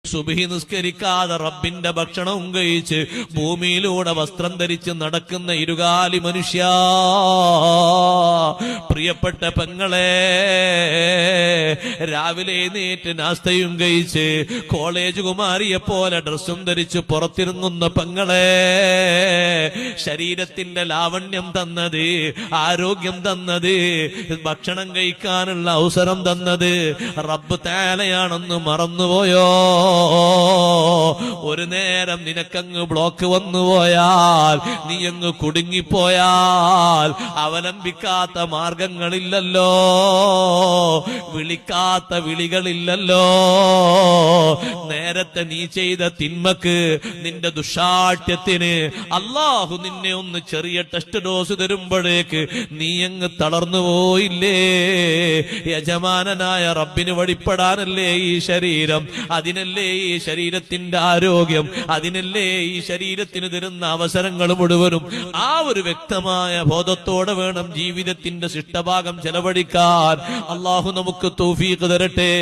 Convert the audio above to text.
സുബ്ഹി നിസ്കരിക്കാതെ റബ്ബിന്റെ ഭക്ഷണവും കഴിച്ച് ഭൂമിയിലൂടെ വസ്ത്രം ധരിച്ച് നടക്കുന്ന ഇരുകാലി മനുഷ്യ, പ്രിയപ്പെട്ട പെങ്ങളെ, രാവിലെ എഴുന്നേറ്റ് നാസ്തയും കഴിച്ച് കോളേജ് കുമാരിയെ പോലെ ഡ്രസ്സും ധരിച്ച് പുറത്തിറങ്ങുന്ന പെങ്ങളെ, ശരീരത്തിന്റെ ലാവണ്യം തന്നത്, ആരോഗ്യം തന്നത്, ഭക്ഷണം കഴിക്കാനുള്ള അവസരം തന്നത് റബ്ബ് തആലയാണെന്ന് മറന്നുപോയോ? ഒരു നേരം നിനക്കങ്ങ് ബ്ലോക്ക് വന്നുപോയാൽ, നീ അങ്ങ് കുടുങ്ങിപ്പോയാൽ അവലംബിക്കാത്ത മാർഗങ്ങളില്ലല്ലോ, വിളിക്കാത്ത വിളികളില്ലല്ലോ. നേരത്തെ നീ ചെയ്ത തിന്മക്ക്, നിന്റെ ദുശാഠ്യത്തിന് അല്ലാഹു നിന്നെ ഒന്ന് ചെറിയ ടെസ്റ്റ് ഡോസ് തരുമ്പോഴേക്ക് നീ അങ്ങ് തളർന്നു പോയില്ലേ? യജമാനനായ റബ്ബിന് വഴിപ്പെടാനല്ലേ ഈ ശരീരം, അതിനല്ലേ ഈ ശരീരത്തിന്റെ ആരോഗ്യം, അതിനല്ലേ ഈ ശരീരത്തിന് തരുന്ന അവസരങ്ങൾ മുഴുവനും. ആ ഒരു വ്യക്തമായ ബോധത്തോടെ വേണം ജീവിതത്തിന്റെ ശിഷ്ടഭാഗം ചെലവഴിക്കാൻ. അല്ലാഹു നമുക്ക് തൗഫീഖ് തരട്ടെ.